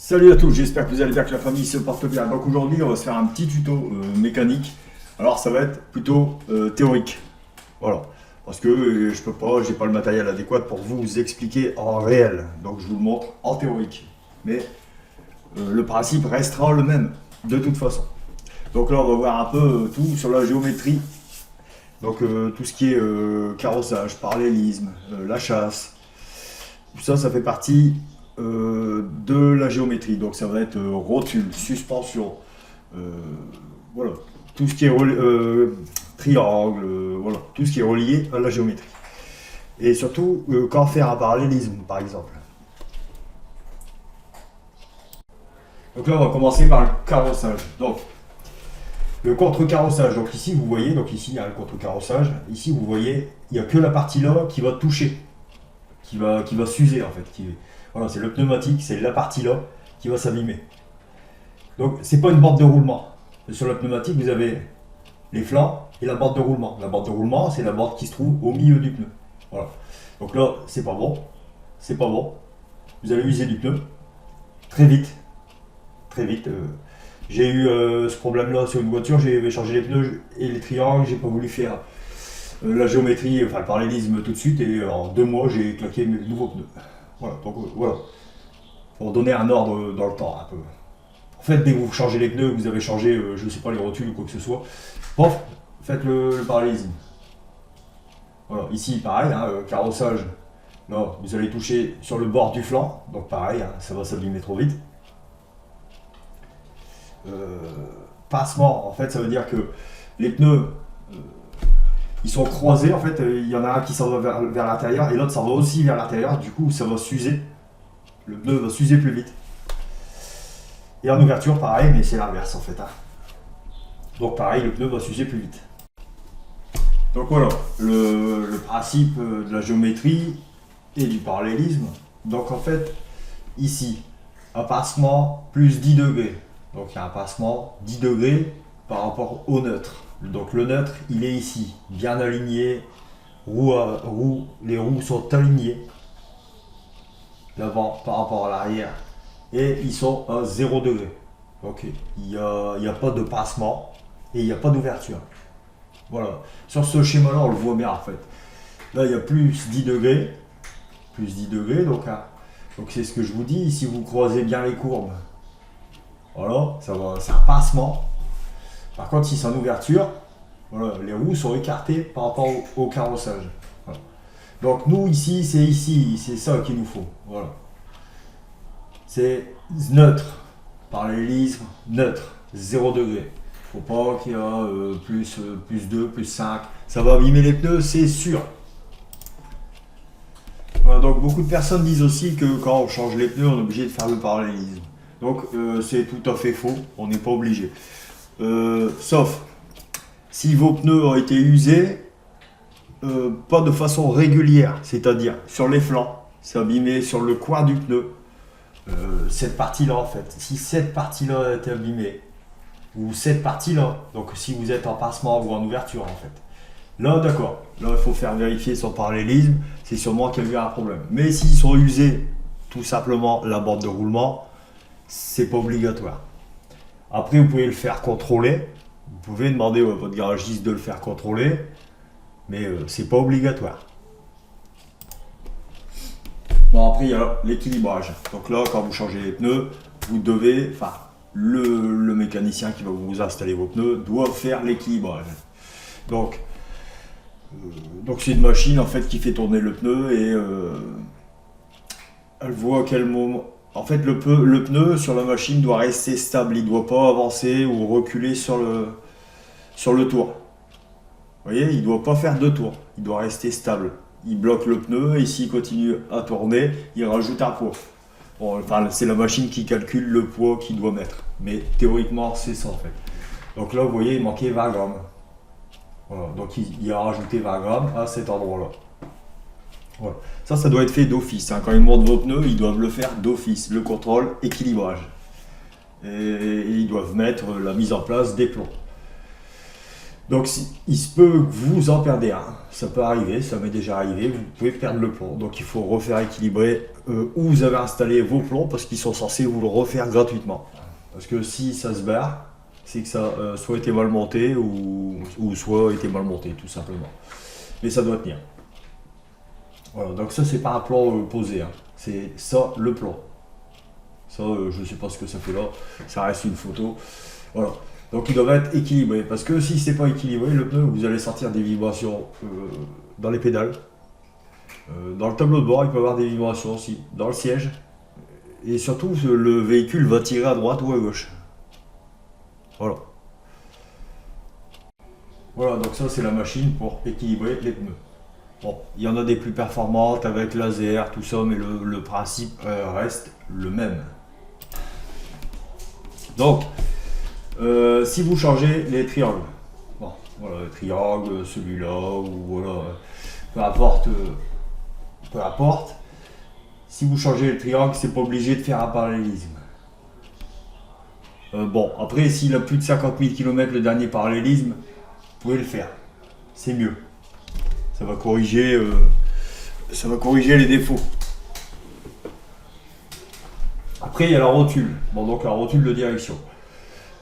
Salut à tous, j'espère que vous allez bien, que la famille se porte bien. Donc aujourd'hui, on va se faire un petit tuto mécanique. Alors ça va être plutôt théorique. Voilà. Parce que je peux pas, j'ai pas le matériel adéquat pour vous expliquer en réel. Donc je vous le montre en théorique. Mais le principe restera le même, de toute façon. Donc là, on va voir un peu tout sur la géométrie. Donc tout ce qui est carrossage, parallélisme, la chasse. Tout ça, ça fait partie de la géométrie. Donc ça va être rotule, suspension, voilà, tout ce qui est triangle, voilà, tout ce qui est relié à la géométrie. Et surtout, quand faire un parallélisme, par exemple. Donc là, on va commencer par le carrossage. Donc, le contre-carrossage. Donc ici, vous voyez, donc ici, il y a le contre-carrossage. Ici, vous voyez, il n'y a que la partie là qui va toucher, qui va s'user en fait. Voilà, c'est le pneumatique, c'est la partie là qui va s'abîmer. Donc, c'est pas une bande de roulement. Sur le pneumatique, vous avez les flancs et la bande de roulement. La bande de roulement, c'est la bande qui se trouve au milieu du pneu. Voilà. Donc là, c'est pas bon. C'est pas bon. Vous allez user du pneu très vite. Très vite. J'ai eu ce problème-là sur une voiture. J'ai changé les pneus et les triangles. J'ai pas voulu faire la géométrie, enfin le parallélisme tout de suite. Et en 2 mois, j'ai claqué mes nouveaux pneus. Voilà. Donc voilà. Pour donner un ordre dans le temps un peu. En fait, dès que vous changez les pneus, vous avez changé, je ne sais pas, les rotules ou quoi que ce soit, pof, faites le parallélisme. Voilà, ici pareil, hein, carrossage, là, vous allez toucher sur le bord du flanc, donc pareil, hein, ça va s'abîmer trop vite. Passement, en fait, ça veut dire que les pneus, ils sont croisés, en fait, il y en a un qui s'en va vers l'intérieur et l'autre s'en va aussi vers l'intérieur, du coup, ça va s'user. Le pneu va s'user plus vite. Et en ouverture, pareil, mais c'est l'inverse en fait. Hein. Donc pareil, le pneu va s'user plus vite. Donc voilà, le principe de la géométrie et du parallélisme. Donc en fait, ici, un passement plus 10 degrés. Donc il y a un passement 10 degrés par rapport au neutre. Donc le neutre, il est ici, bien aligné. Les roues sont alignées. L'avant par rapport à l'arrière. Et ils sont à 0 degré. Donc il n'y a pas de passement et il n'y a pas d'ouverture. Voilà. Sur ce schéma-là, on le voit bien en fait. Là, il y a plus 10 degrés. Plus 10 degrés, donc c'est ce que je vous dis. Si vous croisez bien les courbes, voilà, c'est un passement. Par contre, si c'est en ouverture, voilà, les roues sont écartées par rapport au carrossage. Voilà. Donc nous, ici, c'est ça qu'il nous faut. Voilà. C'est neutre, parallélisme neutre, 0 degré. Faut pas qu'il y ait plus 2, plus 5. Ça va abîmer les pneus, c'est sûr. Voilà, donc beaucoup de personnes disent aussi que quand on change les pneus, on est obligé de faire le parallélisme. Donc c'est tout à fait faux, on n'est pas obligé. Sauf si vos pneus ont été usés, pas de façon régulière, c'est-à-dire sur les flancs, c'est abîmé sur le coin du pneu. Cette partie-là en fait, si cette partie-là est abîmée, ou cette partie-là, donc si vous êtes en passement ou en ouverture en fait, là d'accord, là il faut faire vérifier son parallélisme, c'est sûrement qu'il y a eu un problème. Mais s'ils sont usés, tout simplement la bande de roulement, c'est pas obligatoire. Après vous pouvez le faire contrôler, vous pouvez demander à votre garagiste de le faire contrôler, mais c'est pas obligatoire. Bon, après, il y a l'équilibrage. Donc là, quand vous changez les pneus, vous devez, enfin, le mécanicien qui va vous installer vos pneus doit faire l'équilibrage. Donc c'est une machine en fait qui fait tourner le pneu et elle voit à quel moment. En fait, le pneu sur la machine doit rester stable. Il ne doit pas avancer ou reculer sur le tour. Vous voyez, il ne doit pas faire 2 tours. Il doit rester stable. Il bloque le pneu et s'il continue à tourner, il rajoute un poids. Bon, enfin, c'est la machine qui calcule le poids qu'il doit mettre. Mais théoriquement, c'est ça en fait. Donc là, vous voyez, il manquait 20 grammes. Voilà, donc il a rajouté 20 grammes à cet endroit-là. Voilà. Ça doit être fait d'office. Hein. Quand ils montent vos pneus, ils doivent le faire d'office. Le contrôle, équilibrage. Et ils doivent mettre la mise en place des plombs. Donc il se peut que vous en perdez un, ça peut arriver, ça m'est déjà arrivé, vous pouvez perdre le plomb. Donc il faut refaire équilibrer où vous avez installé vos plombs parce qu'ils sont censés vous le refaire gratuitement. Parce que si ça se barre, c'est que ça soit été mal monté ou soit été mal monté tout simplement. Mais ça doit tenir. Voilà, donc ça c'est pas un plan posé, hein. C'est ça le plan. Ça je sais pas ce que ça fait là, ça reste une photo. Voilà. Donc il doit être équilibré, parce que si c'est pas équilibré, le pneu, vous allez sentir des vibrations dans les pédales. Dans le tableau de bord, il peut y avoir des vibrations aussi, dans le siège. Et surtout, le véhicule va tirer à droite ou à gauche. Voilà. Voilà, donc ça c'est la machine pour équilibrer les pneus. Bon, il y en a des plus performantes avec laser, tout ça, mais le principe reste le même. Donc, si vous changez les triangles, bon, voilà, le triangle, celui-là, ou voilà, peu importe, si vous changez le triangle, c'est pas obligé de faire un parallélisme. Bon, après, s'il a plus de 50 000 km le dernier parallélisme, vous pouvez le faire, c'est mieux. Ça va corriger les défauts. Après, il y a la rotule, bon, donc la rotule de direction.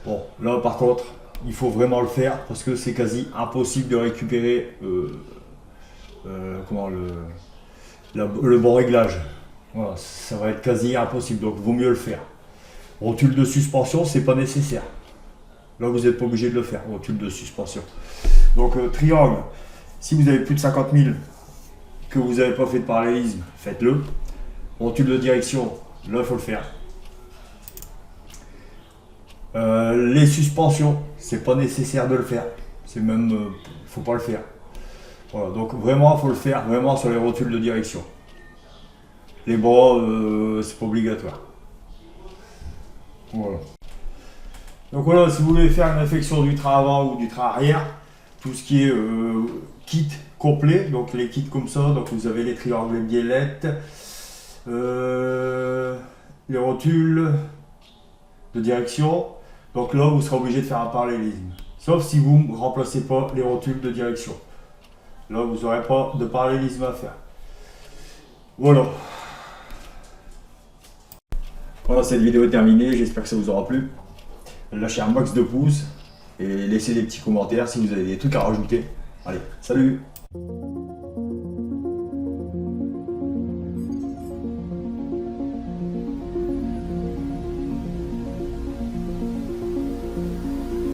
Bon, là par contre, il faut vraiment le faire parce que c'est quasi impossible de récupérer le bon réglage. Voilà, ça va être quasi impossible, donc il vaut mieux le faire. Rotule de suspension, c'est pas nécessaire. Là, vous n'êtes pas obligé de le faire, rotule de suspension. Donc, triangle, si vous avez plus de 50 000 que vous n'avez pas fait de parallélisme, faites-le. Rotule de direction, là, il faut le faire. Les suspensions, c'est pas nécessaire de le faire. C'est même, faut pas le faire. Voilà, donc vraiment, faut le faire vraiment sur les rotules de direction. Les bras, c'est pas obligatoire. Voilà. Donc voilà, si vous voulez faire une réfection du train avant ou du train arrière, tout ce qui est kit complet, donc les kits comme ça, donc vous avez les triangles, les biellettes, les rotules de direction. Donc là, vous serez obligé de faire un parallélisme. Sauf si vous ne remplacez pas les rotules de direction. Là, vous n'aurez pas de parallélisme à faire. Voilà. Voilà, cette vidéo est terminée. J'espère que ça vous aura plu. Lâchez un max de pouces et laissez des petits commentaires si vous avez des trucs à rajouter. Allez, salut!